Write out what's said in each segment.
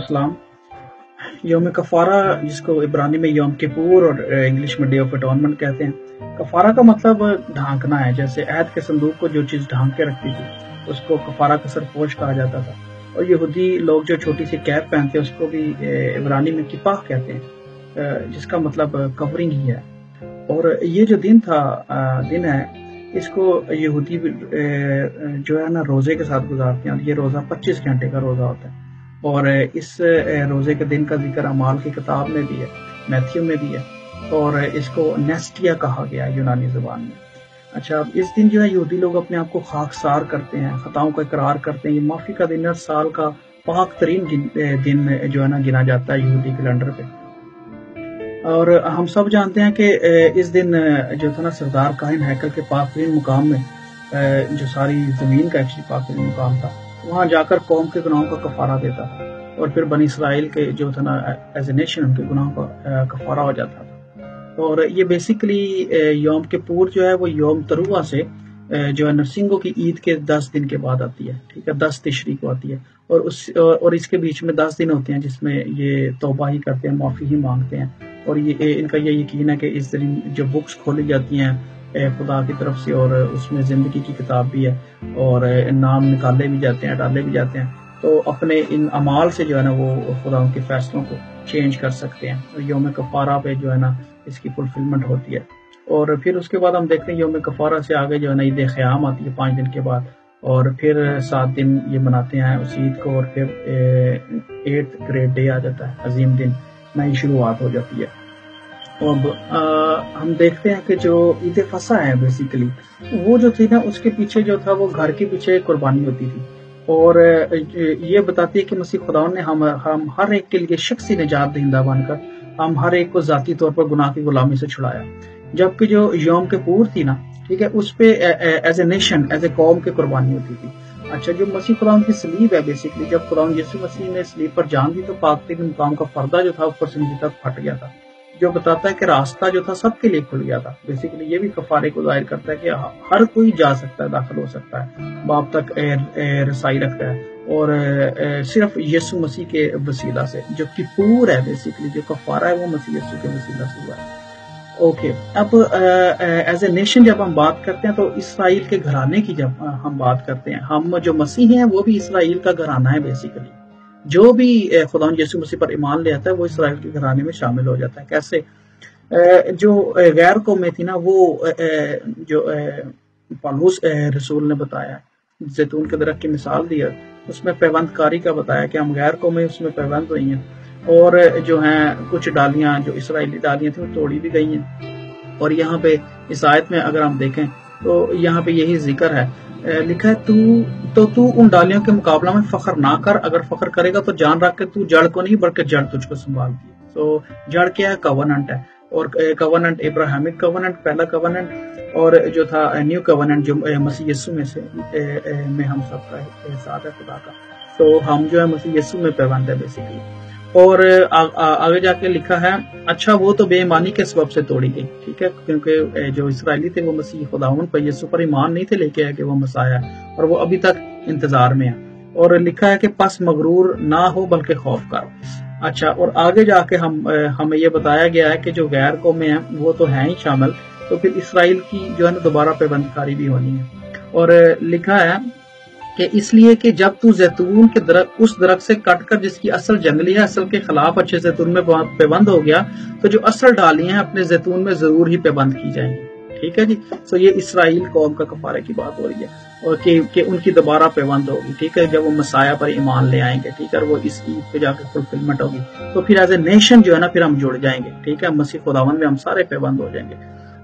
अस्सलाम। यौम कफ़ारा, जिसको इब्रानी में यौम किपूर और इंग्लिश में डे ऑफ अटोनमेंट कहते हैं। कफ़ारा का मतलब ढांकना है। जैसे अहद के संदूक को जो चीज़ ढांक के रखती थी उसको कफ़ारा का सरपोश कहा जाता था। और यहूदी लोग जो छोटी सी कैप पहनते हैं उसको भी इब्रानी में किपाह कहते हैं, जिसका मतलब कवरिंग ही है। और ये जो दिन है इसको यहूदी जो है ना रोज़े के साथ गुजारते हैं। और ये रोज़ा 25 घंटे का रोज़ा होता है। और इस रोज़े के दिन का जिक्र अमाल की किताब में भी है, मैथ्यू में भी है। और इसको नेस्टिया कहा गया है यूनानी ज़बान में। अच्छा, अब इस दिन जो है यहूदी लोग अपने आप को खाकसार करते हैं, खताओं का इकरार करते हैं। ये माफ़ी का दिन, साल का पाक तरीन दिन जो है ना गिना जाता है यहूदी कैलेंडर पे। और हम सब जानते हैं कि इस दिन जो था ना सरदार काहिन हैकल के पाक तरीन मुकाम में, जो सारी ज़मीन का एक्चुअली पाक तरीन मुकाम था, वहाँ जाकर कौम के गुनाहों का कफारा देता था। और फिर बनी इसराइल के जो था ना एज ए नेशन उनके गुनाहों का कफारा हो जाता था। और ये बेसिकली यौम किपूर जो है वो यौम तरुआ से जो है नरसिंगों की ईद के 10 दिन के बाद आती है। ठीक है, 10 तिशरी को आती है। और इसके बीच में 10 दिन होते हैं जिसमें ये तौबा ही करते हैं, माफ़ी ही मांगते हैं। और ये इनका ये यकीन है कि इस दिन जो बुक्स खोली जाती हैं खुदा की तरफ से, और उसमें ज़िंदगी की किताब भी है, और नाम निकाले भी जाते हैं, डाले भी जाते हैं। तो अपने इन अमाल से जो है ना वो खुदा उनके फैसलों को चेंज कर सकते हैं। और यौम कफ़ारा पे जो है ना इसकी फुलफिलमेंट होती है। और फिर उसके बाद हम देखते हैं यौम कफ़ारा से आगे जो है ना ईद क़याम आती है 5 दिन के बाद। और फिर 7 दिन ये मनाते हैं उस ईद को। और फिर 8th ग्रेट डे आ जाता है, अजीम दिन, नई शुरुआत हो जाती है। अब हम देखते हैं कि जो ईद फसा है बेसिकली वो जो थी ना उसके पीछे जो था वो घर के पीछे कुर्बानी होती थी। और ये बताती है कि मसीह खुदा ने हम हर एक के लिए शख्सी निजात दहिंदा बनकर हम हर एक को जाती तौर पर गुनाह की गुलामी से छुड़ाया। जबकि जो यौम किपूर थी ना, ठीक है, उस पे as a nation, as a कौम की कुर्बानी होती थी। अच्छा, जो मसीह खुदा की सलीब है, बेसिकली जब खुदा यीशु मसीह ने सलीब पर जान दी तो पाक तरीन मुकाम का पर्दा जो था ऊपर से नीचे तक फट गया था, जो बताता है कि रास्ता जो था सबके लिए खुल गया था। बेसिकली ये भी कफारे को जाहिर करता है कि हर कोई जा सकता है, दाखिल हो सकता है, बाप तक रसाई रखता है। और सिर्फ यीशु मसीह के वसीला से जो किपूर है, बेसिकली जो कफारा है वो मसीह यीशु के वसीला से हुआ है। ओके, अब एज ए नेशन जब हम बात करते हैं तो इसराइल के घराने की जब हम बात करते हैं, हम जो मसीह हैं वो भी इसराइल का घराना है। बेसिकली जो भी खुदा यीशु मसीह पर ईमान ले आता है वो इसराइल के घराने में शामिल हो जाता है। कैसे? जो गैर कौमें थी ना, वो जो पौलुस रसूल ने बताया, जैतून के दरख्त की मिसाल दी है, उसमें पैबंदकारी का बताया कि हम गैर कौमें उसमें पैबंद हुई हैं। और जो हैं कुछ डालियां, जो इसराइली डालियां थी, वो तोड़ी भी गई हैं। और यहाँ पे इस आयत में अगर हम देखें तो यहाँ पे यही जिक्र है, लिखा है तू उन डालियों के मुकाबला में फख्र ना कर, अगर फख्र करेगा तो जान रख के तू जड़ को नहीं बल्कि जड़ तुझको संभालती है। तो जड़ क्या है? कवनेंट है। और कवनेंट इब्राहिमिक कवनेंट, पहला कवनेंट, और जो था न्यू कवनेंट जो मसीह यीशु में हम सब का साथ है खुदा का। तो हम जो है मसीह यीशु में पैबंद है बेसिकली। और आगे जाके लिखा है, अच्छा वो तो बेईमानी के सबब से तोड़ी गई। ठीक है, क्योंकि जो इसराइली थे वो मसीह खुदावन पर यीशु पर ईमान नहीं थे लेके आए कि वो मसाया, और वो अभी तक इंतजार में है। और लिखा है कि पस मगरूर ना हो बल्कि खौफ करो। अच्छा, और आगे जाके हमें ये बताया गया है कि जो गैर कौमें हैं वो तो हैं ही शामिल, तो फिर इसराइल की जो है ना दोबारा पैबंदकारी भी होनी है। और लिखा है कि इसलिए कि जब तू जैतून के दरख्त उस दरख्त से कटकर जिसकी असल जंगली है, असल के खिलाफ अच्छे जैतून में पैबंद हो गया, तो जो असल डालियां हैं अपने जैतून में जरूर ही पैबंद की जाएंगी। ठीक है जी। तो ये इसराइल कौम का कफारे की बात हो रही है, और कि उनकी दोबारा पैबंद होगी। ठीक है, जब वो मसाया पर ईमान ले आएंगे, ठीक है, वो इस ईद पे जाकर फुलफिलमेंट होगी, तो फिर एज ए नेशन जो है ना फिर हम जुड़ जाएंगे। ठीक है, मसीह खुदावन में हम सारे पैबंद हो जाएंगे,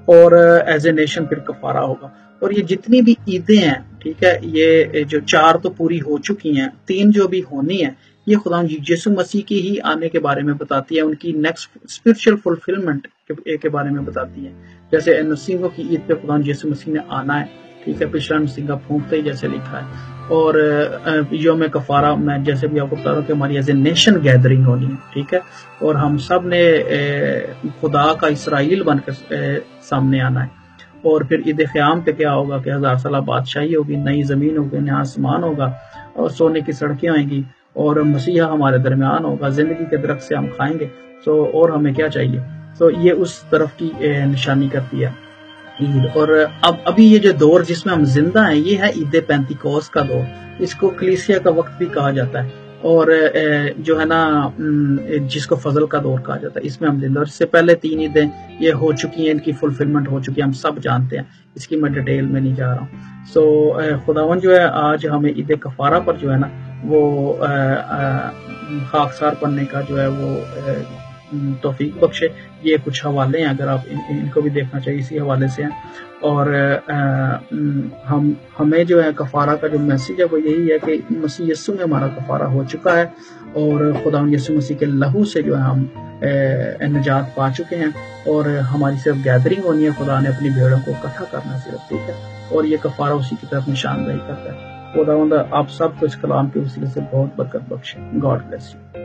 और एज ए नेशन फिर कफारा होगा। और ये जितनी भी ईदें हैं, ठीक है, ये जो 4 तो पूरी हो चुकी हैं, 3 जो भी होनी है, ये खुदा यीशु मसीह की ही आने के बारे में बताती है, उनकी नेक्स्ट स्पिरिचुअल फुलफिलमेंट के बारे में बताती है। जैसे नरसिंगों की ईद पे खुदा यीशु मसीह ने आना है, ठीक है, पिछला नरसिंगा फूंकते ही जैसे लिखा है। और यौम कफारा मैं जैसे भी आपको बता रहा हूँ कि हमारी एज ए नेशन गैदरिंग होनी है। ठीक है, और हम सब ने खुदा का इसराइल बनकर सामने आना है। और फिर ईद क़याम पे क्या होगा कि 1000 साल बादशाही होगी, नई जमीन होगी, नया आसमान होगा, और सोने की सड़कें आएंगी, اور مسیحا ہمارے درمیان ہوگا، زندگی کے درخت سے ہم کھائیں گے، سو اور ہمیں کیا چاہیے؟ سو یہ اس طرف کی نشانی کرتی ہے عید۔ اور ابھی یہ جو دور جس میں ہم زندہ ہیں یہ ہے عید پینتیکوس کا دور، اس کو کلیسیا کا وقت بھی کہا جاتا ہے، اور جو ہے نا جس کو فضل کا دور کہا جاتا ہے، اس میں ہم زندہ، اور اس سے پہلے 3 عیدیں یہ ہو چکی ہیں، ان کی فلفلمنٹ ہو چکی ہے، ہم سب جانتے ہیں، اس کی میں ڈیٹیل میں نہیں جا رہا ہوں۔ سو خداوند جو ہے آج ہمیں عید کفارہ پر جو ہے نا وہ خاکسار پڑھنے کا جو ہے وہ توفیق بخشے۔ یہ کچھ حوالے ہیں، اگر آپ ان کو بھی دیکھنا چاہیے، اسی حوالے سے ہیں۔ اور ہمیں جو ہے کفارہ کا جو میسیج ہے وہ یہی ہے کہ مسیح یسو میں ہمارا کفارہ ہو چکا ہے، اور خدا یسوع مسیح کے لہو سے جو ہے ہم نجات پا چکے ہیں، اور ہماری صرف گیدرنگ ہونی ہے، خدا نے اپنی بھیڑوں کو اکٹھا کرنا صرف، ٹھیک ہے، اور یہ کفارہ اسی کی طرف نشاندہی کرتا ہے۔ خداوند آپ سب کو اس کلام کے وسیلے سے بہت برکت بخشے۔ God bless you.